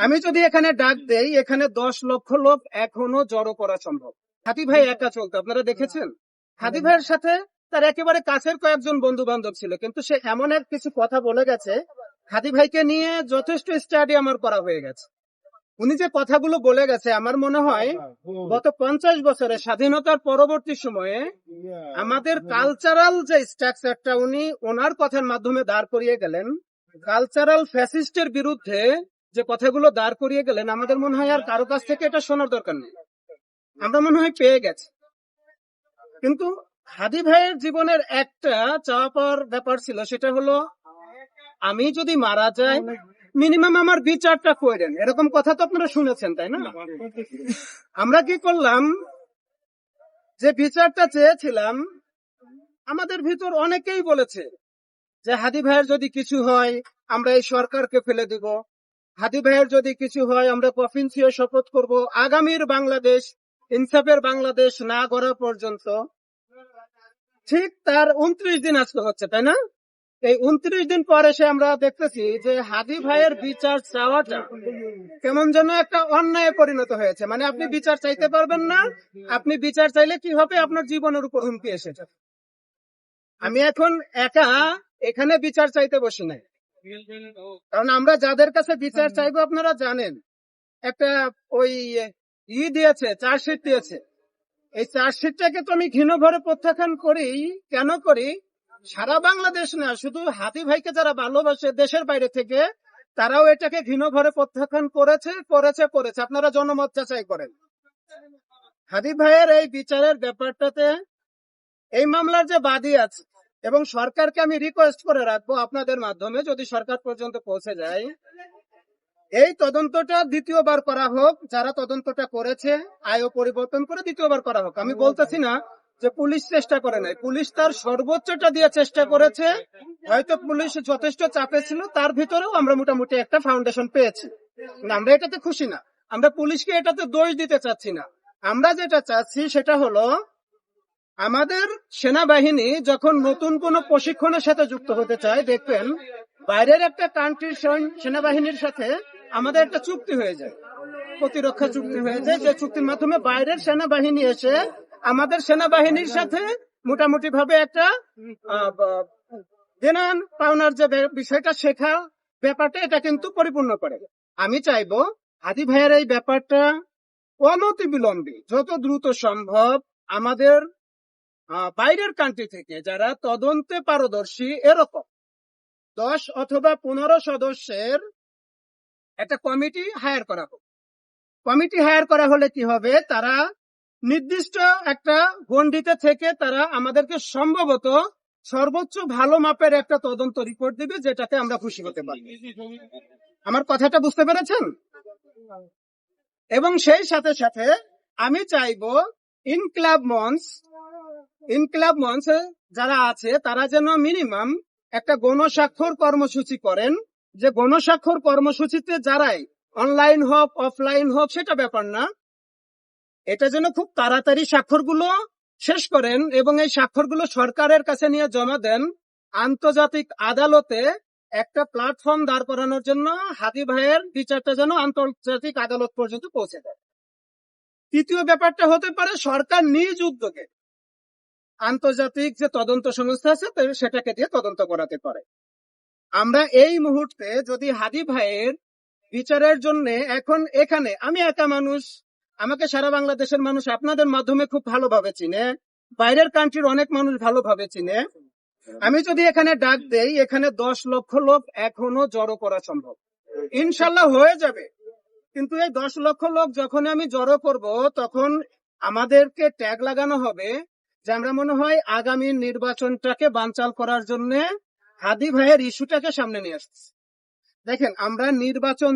আমি যদি এখানে ডাক দেই, এখানে 10 লক্ষ লোক এখনো জড়ো করা সম্ভব। হাদি ভাই একা চলতো, আপনারা দেখেছেন। হাদি ভাইয়ের সাথে তার একেবারে কাছের কয়েকজন বন্ধু বান্ধব ছিল, কিন্তু সে এমন এক কিছু কথা বলে গেছে, হাদি ভাইকে নিয়ে যথেষ্ট স্টাডি আমার করা হয়ে গেছে। উনি যে কথাগুলো বলে গেছে, আমার মনে হয় গত 50 বছরে স্বাধীনতার পরবর্তী সময়ে আমাদের কালচারাল যে স্ট্রাকচারটা উনি ওনার কথার মাধ্যমে দাঁড় করিয়ে গেলেন, কালচারাল ফ্যাসিস্টের বিরুদ্ধে যে কথাগুলো দাঁড় করিয়ে গেলেন, আমাদের মনে হয় আর কারো কাছ থেকে এটা শোনার দরকার নেই, আমরা মনে হয় পেয়ে গেছি। কিন্তু হাদি ভাইয়ের জীবনের একটা চাওয়া পাওয়ার ব্যাপার ছিল, সেটা হলো আমি যদি মারা যাই মিনিমাম আমার বিচারটা করেন, এরকম কথা তো আপনারা শুনেছেন, তাই না? আমরা কি করলাম, যে বিচারটা চেয়েছিলাম, আমাদের ভিতর অনেকেই বলেছে যে হাদি ভাইয়ের যদি কিছু হয় আমরা এই সরকারকে ফেলে দিব, হাদি ভাইয়ের যদি কিছু হয় আমরা কফিন ছুঁয়ে শপথ করব আগামীর বাংলাদেশ ইনসাফের বাংলাদেশ না গড়া পর্যন্ত। ঠিক তার 29 দিন আজকে হচ্ছে, তাই না? এই 29 দিন পর এসে আমরা দেখতেছি যে হাদি ভাইয়ের বিচার চাওয়াটা কেমন যেন একটা অন্যায় পরিণত হয়েছে। মানে আপনি বিচার চাইতে পারবেন না, আপনি বিচার চাইলে কি হবে, আপনার জীবনের উপর হুমকি এসেছে। আমি এখন একা এখানে বিচার চাইতে বসি নাই, কারণ আমরা যাদের কাছে বিচার চাইবো আপনারা জানেন, একটা ওই দিয়েছে, চার্জশিট দিয়েছে। এই চার্জশিটটাকে তো আমি ঘৃণ ভরে প্রত্যাখ্যান করি। কেন করি? সারা বাংলাদেশ না, শুধু হাদি ভাইকে যারা ভালোবাসে দেশের বাইরে থেকে, তারাও এটাকে ঘৃণ ভরে প্রত্যাখ্যান করেছে। আপনারা জনমত যাচাই করেন। হাদি ভাইয়ের এই বিচারের ব্যাপারটাতে এই মামলার যে বাদী আছে, এবং সরকারকে আমি রিকোয়েস্ট করে রাখবো আপনাদের মাধ্যমে, যদি সরকার পর্যন্ত পৌঁছে যায়, এই তদন্তটা দ্বিতীয়বার করা হোক। যারা তদন্তটা করেছে আয়ও পরিবর্তন করে দ্বিতীয়বার করা হোক। আমি বলতেছি না যে পুলিশ চেষ্টা করে নাই, পুলিশ তার সর্বোচ্চটা দিয়ে চেষ্টা করেছে। হয়তো পুলিশ যথেষ্ট চাপে ছিল, তার ভিতরেও আমরা মোটামুটি একটা ফাউন্ডেশন পেয়েছি। আমরা এটাতে খুশি না, আমরা পুলিশকে এটাতে দোষ দিতে চাচ্ছি না। আমরা যেটা চাচ্ছি সেটা হলো, আমাদের সেনাবাহিনী যখন নতুন কোন প্রশিক্ষণের সাথে যুক্ত হতে চায়, দেখবেন বাইরের একটা কান্ট্রির সেনাবাহিনীর সাথে আমাদের একটা চুক্তি হয়ে যায়, প্রতিরক্ষা চুক্তি হয়ে যায়, যে চুক্তির মাধ্যমে বাইরের সেনাবাহিনী এসে আমাদের সেনাবাহিনীর সাথে মোটামুটি ভাবে একটা দেনান পাওনার যে বিষয়টা, শেখা ব্যাপারটা এটা কিন্তু পরিপূর্ণ করে। আমি চাইবো হাদি ভাইয়ের এই ব্যাপারটা অনতিবিলম্বে যত দ্রুত সম্ভব আমাদের বাইরের কান্ট্রি থেকে যারা তদন্তে পারদর্শী এরকম 10 অথবা 15 সদস্যের একটা কমিটি হায়ার করা হোক। কমিটি হায়ার করা হলে কি হবে, তারা নির্দিষ্ট একটা গণ্ডিতে থেকে তারা আমাদেরকে সম্ভবত সর্বোচ্চ ভালো মাপের একটা তদন্ত রিপোর্ট দিবে, যেটাতে আমরা খুশি হতে পারি। আমার কথাটা বুঝতে পেরেছেন? এবং সেই সাথে সাথে আমি চাইবো ইনকিলাব মঞ্চে যারা আছে তারা যেন মিনিমাম একটা গণস্বাক্ষর কর্মসূচি করেন, যে গণস্বাক্ষর কর্মসূচিতে যারাই অনলাইন হোক অফলাইন হোক সেটা ব্যাপার না, এটা যেন খুব তাড়াতাড়ি স্বাক্ষরগুলো শেষ করেন এবং এই স্বাক্ষরগুলো সরকারের কাছে নিয়ে জমা দেন। আন্তর্জাতিক আদালতে একটা প্ল্যাটফর্ম দাঁড় করানোর জন্য হাদি ভাইয়ের বিচারটা যেন আন্তর্জাতিক আদালত পর্যন্ত পৌঁছে দেয়। তৃতীয় ব্যাপারটা হতে পারে সরকার নিজ উদ্যোগে আন্তর্জাতিক যে তদন্ত সংস্থা আছে সেটাকে দিয়ে তদন্ত করাতে পারে। আমরা এই মুহূর্তে যদি হাদি ভাইয়ের বিচারের জন্য এখন এখানে, আমি একা মানুষ, আমাকে সারা বাংলাদেশের মানুষ আপনাদের মাধ্যমে খুব ভালোভাবে চিনে, বাইরের কান্ট্রির অনেক মানুষ ভালোভাবে চিনে, আমি যদি এখানে ডাক দেই, এখানে 10 লক্ষ লোক এখনো জড়ো করা সম্ভব। ইনশাল্লাহ হয়ে যাবে। কিন্তু এই 10 লক্ষ লোক যখন আমি জড়ো করব, তখন আমাদেরকে ট্যাগ লাগানো হবে যে আমরা মনে হয় আগামী নির্বাচনটাকে বানচাল করার জন্য হাদি ভাইয়ের ইস্যুটাকে সামনে নিয়ে আসছি। দেখেন, আমরা নির্বাচন